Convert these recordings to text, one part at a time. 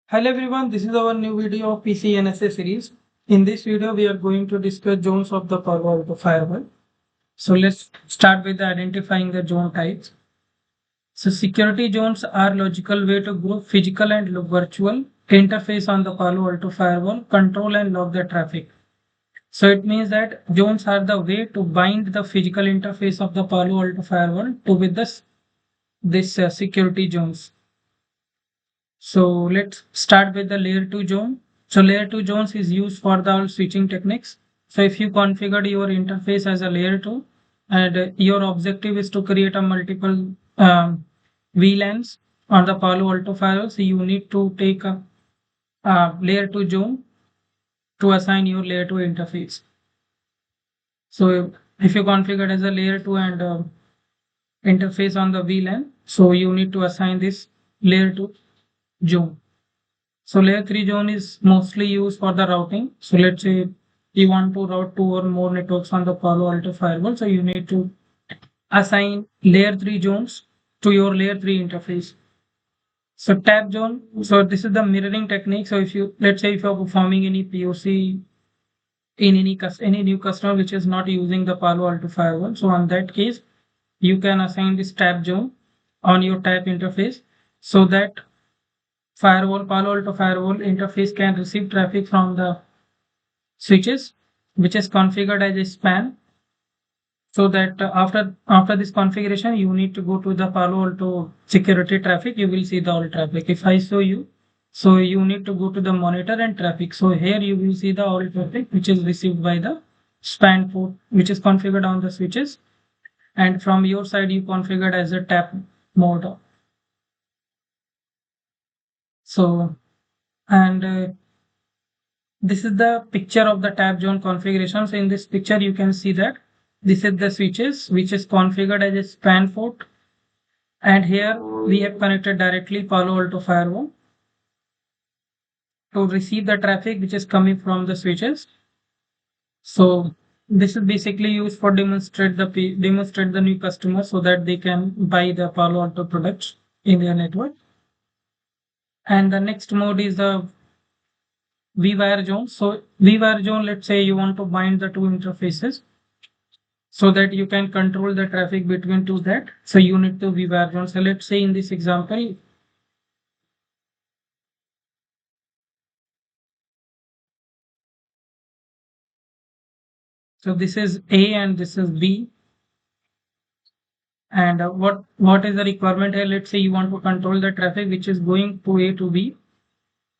Hello everyone, this is our new video of PCNSA series. In this video, we are going to discuss zones of the Palo Alto firewall. So let's start with identifying the zone types. So security zones are logical way to group physical and virtual interface on the Palo Alto firewall, control and log the traffic. So it means that zones are the way to bind the physical interface of the Palo Alto firewall to with this security zones. So let's start with the layer 2 zone. So layer 2 zones is used for the all switching techniques. So if you configure your interface as a layer 2 and your objective is to create a multiple VLANs on the Palo Alto firewall, so you need to take a layer 2 zone to assign your layer 2 interface. So if you configure as a layer 2 and interface on the VLAN, so you need to assign this layer 2 zone. So layer 3 zone is mostly used for the routing. So let's say you want to route two or more networks on the Palo Alto firewall. So you need to assign layer 3 zones to your layer 3 interface. So tab zone. So this is the mirroring technique. So if you, let's say if you're performing any POC in any new customer which is not using the Palo Alto firewall. So on that case, you can assign this tab zone on your tab interface so that Palo Alto firewall interface can receive traffic from the switches, which is configured as a span. So that after this configuration, you need to go to the Palo Alto security traffic. You will see the all traffic. If I show you, so you need to go to the monitor and traffic. So here you will see the all traffic, which is received by the span port, which is configured on the switches. And from your side, you configured as a tap mode. So, and this is the picture of the tab zone configuration. So in this picture, you can see that this is the switches, which is configured as a span port. And here we have connected directly Palo Alto firewall to receive the traffic which is coming from the switches. So this is basically used for demonstrate the new customers so that they can buy the Palo Alto products in their network. And the next mode is the vWire zone. So vWire zone, let's say you want to bind the two interfaces so that you can control the traffic between two that. So you need to vWire zone. So let's say in this example, so this is A and this is B. And what is the requirement here? Let's say you want to control the traffic which is going to A to B,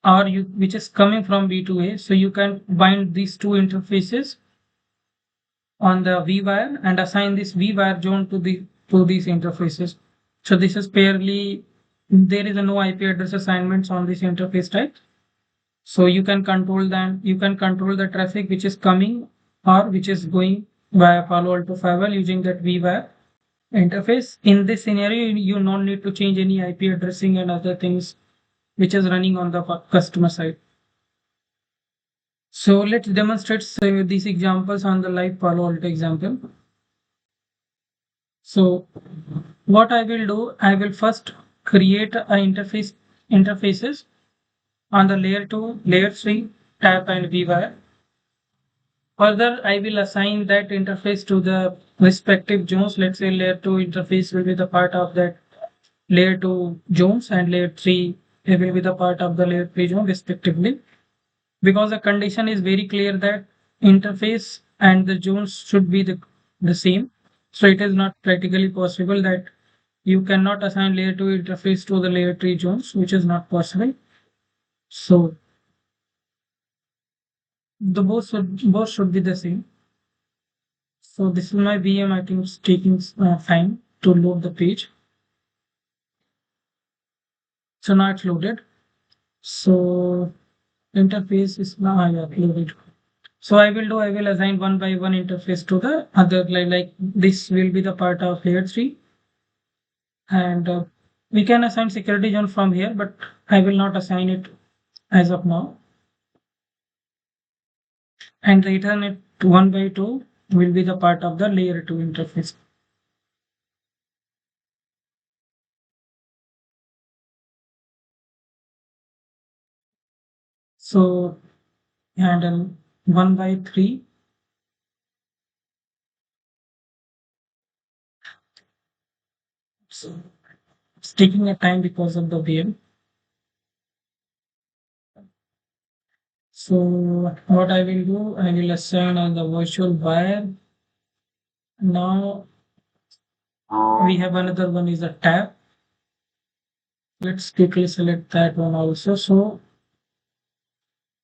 or which is coming from B to A. So you can bind these two interfaces on the vWire and assign this vWire zone to these interfaces. So this is purely, there is no IP address assignments on this interface type. So you can control the traffic which is coming or which is going via Palo Alto firewall using that vWire interface. In this scenario, you don't need to change any IP addressing and other things which is running on the customer side. So let's demonstrate these examples on the live Palo Alto example. So what I will do, I will first create a interfaces on the layer 2, layer 3, tap and vWire. Further, I will assign that interface to the respective zones. Let's say layer 2 interface will be the part of that layer 2 zones and layer 3 will be the part of the layer 3 zone respectively. Because the condition is very clear that interface and the zones should be the same. So it is not practically possible that you cannot assign layer 2 interface to the layer 3 zones, which is not possible. So the both should be the same. So this is my VM. I think it's taking time to load the page. So now it's loaded. So interface is now loaded. So I will assign one by one interface to the other, like this will be the part of layer 3. And we can assign security zone from here, but I will not assign it as of now. And the Ethernet 1 by 2 will be the part of the layer 2 interface. So handle 1 by 3. So it's taking a time because of the VM. So what I will do, I will assign on the virtual wire. Now we have another one is a tab. Let's quickly select that one also. So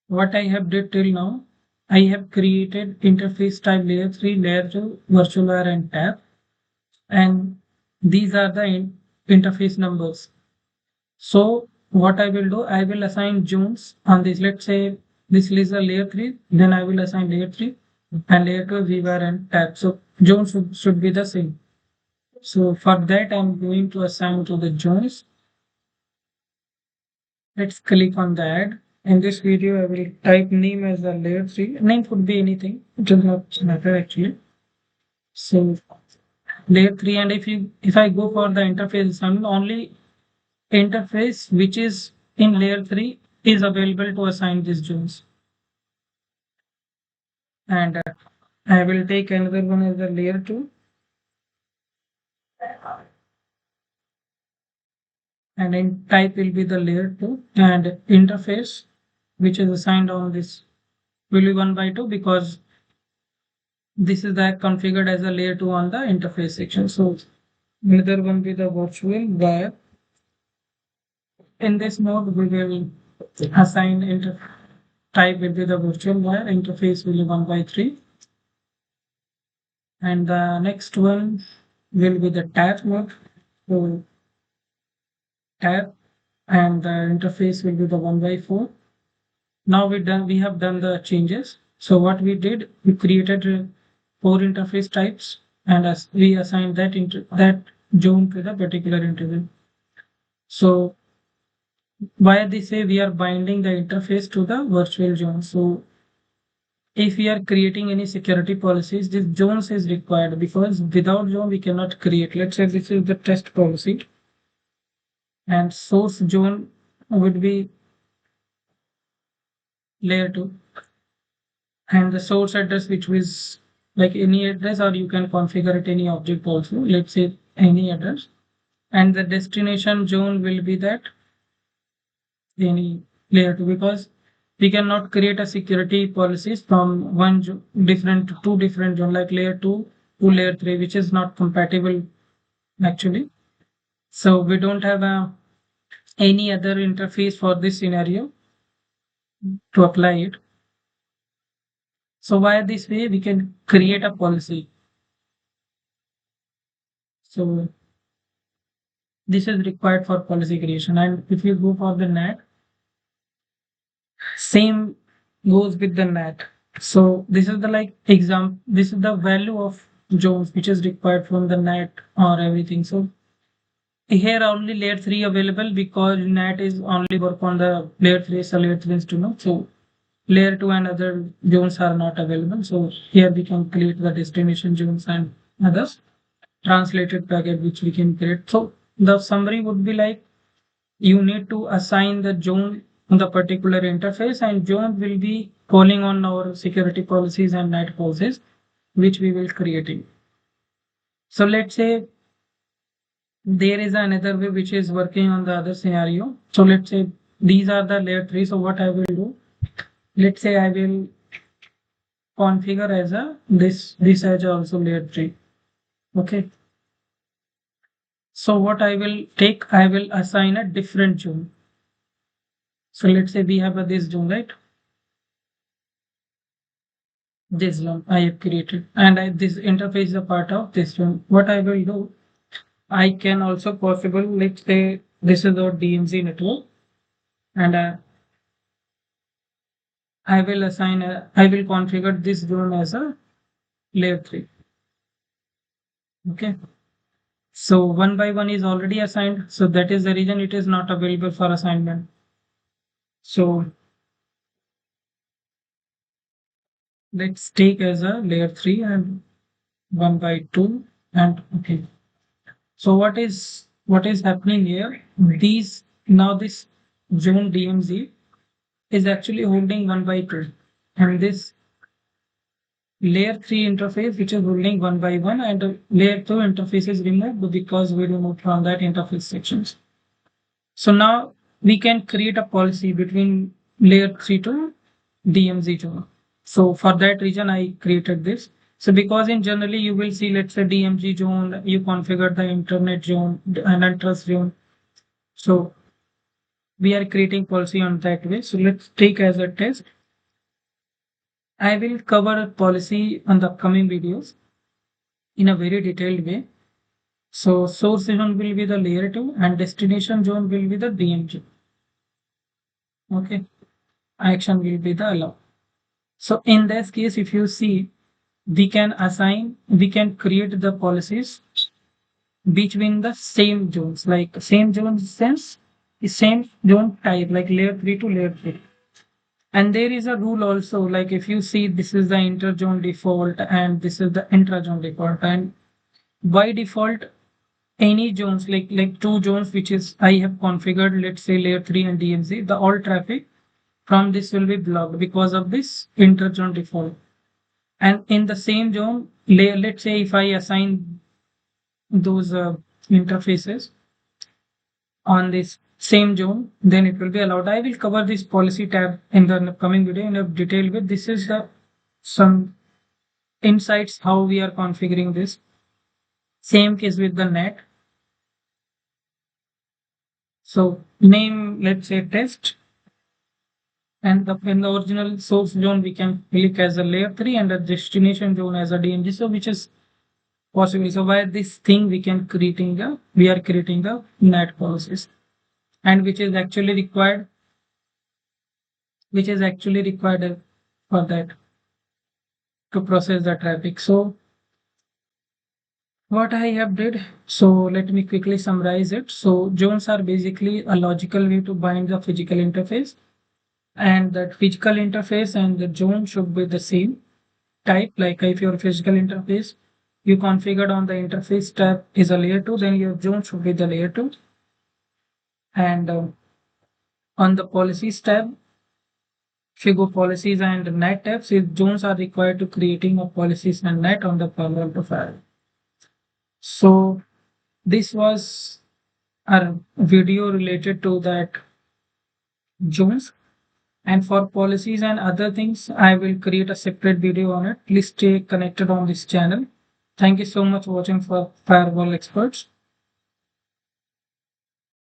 what I have did till now, I have created interface type layer 3, layer 2, virtual wire and tab. And these are the interface numbers. So what I will do, I will assign zones on this. Let's say this is a layer 3, then I will assign layer 3 and layer 2 vwire and tab. So zones should be the same. So for that, I'm going to assign to the zones. Let's click on that. In this video, I will type name as a layer 3. Name could be anything. It does not matter actually. So layer 3, and if I go for the interface, only interface which is in layer 3 is available to assign these zones. And I will take another one as the layer 2, and in type will be the layer 2, and interface which is assigned on this will be 1 by 2 because this is that configured as a layer 2 on the interface section. So another one be the virtual wire. In this node we will assign type will be the virtual wire, interface will be 1 by 3, and the next one will be the tab node. So tab, and the interface will be the 1 by 4. Now we have done the changes. So what we did, we created 4 interface types, and as we assigned that zone to the particular interval. So why this way we are binding the interface to the virtual zone. So if we are creating any security policies, this zones is required because without zone we cannot create. Let's say this is the test policy, and source zone would be layer 2, and the source address which was like any address, or you can configure it any object also, let's say any address, and the destination zone will be that any layer 2 because we cannot create a security policies from different to two different zone like layer 2 to layer 3, which is not compatible actually. So we don't have any other interface for this scenario to apply it. So via this way we can create a policy. So this is required for policy creation. And if you go for the NAT, same goes with the NAT. So this is the like example, this is the value of zones which is required from the NAT or everything. So here only layer 3 available because NAT is only work on the layer 3, so layer 3 instrument. So layer 2 and other zones are not available. So here we can create the destination zones and others translated packet which we can create. So the summary would be like you need to assign the zone on the particular interface, and zone will be calling on our security policies and NAT policies which we will creating. So let's say there is another way which is working on the other scenario. So let's say these are the layer 3. So what I will do, let's say I will configure as a this as also layer 3. Okay. So what I will take, I will assign a different zone. So let's say we have this zone, right? This one I have created, and this interface is a part of this one. What I will do, I can also possible, let's say this is our DMZ network, and I will assign I will configure this zone as a layer 3. Okay. So 1 by 1 is already assigned. So that is the reason it is not available for assignment. So let's take as a layer 3 and 1 by 2, and okay. So what is happening here? These now this zone DMZ is actually holding 1 by 2, and this layer 3 interface which is holding 1 by 1, and layer 2 interface is removed because we removed from that interface sections. So now we can create a policy between layer 3 to DMZ zone. So for that reason, I created this. So because in generally you will see, let's say DMZ zone, you configure the internet zone and untrust zone. So we are creating policy on that way. So let's take as a test. I will cover a policy on the upcoming videos in a very detailed way. So source zone will be the layer 2 and destination zone will be the DMZ. Okay. Action will be the allow. So in this case, if you see, we can create the policies between the same zones, like same zone sense, the same zone type, like layer 3 to layer 3. And there is a rule also, like if you see, this is the inter-zone default and this is the intra-zone default. And by default, any zones, like two zones, which is I have configured, let's say layer 3 and DMZ, the all traffic from this will be blocked because of this inter-zone default. And in the same zone, let's say if I assign those interfaces on this same zone, then it will be allowed. I will cover this policy tab in the coming video in a detail with. This is the some insights how we are configuring this. Same case with the net. So name, let's say test, and in the original source zone we can click as a layer 3 and the destination zone as a DMZ. So which is possibly, so by this thing we are creating the net policies, and which is actually required for that to process the traffic. So what I have did, so let me quickly summarize it. So zones are basically a logical way to bind the physical interface, and that physical interface and the zone should be the same type. Like if your physical interface you configured on the interface tab is a layer 2, then your zone should be the layer 2. And on the policies tab, if you go policies and net tabs, zones are required to creating a policies and net on the Palo Alto file. So this was a video related to that zones. And for policies and other things, I will create a separate video on it. Please stay connected on this channel. Thank you so much for watching for Firewall Experts.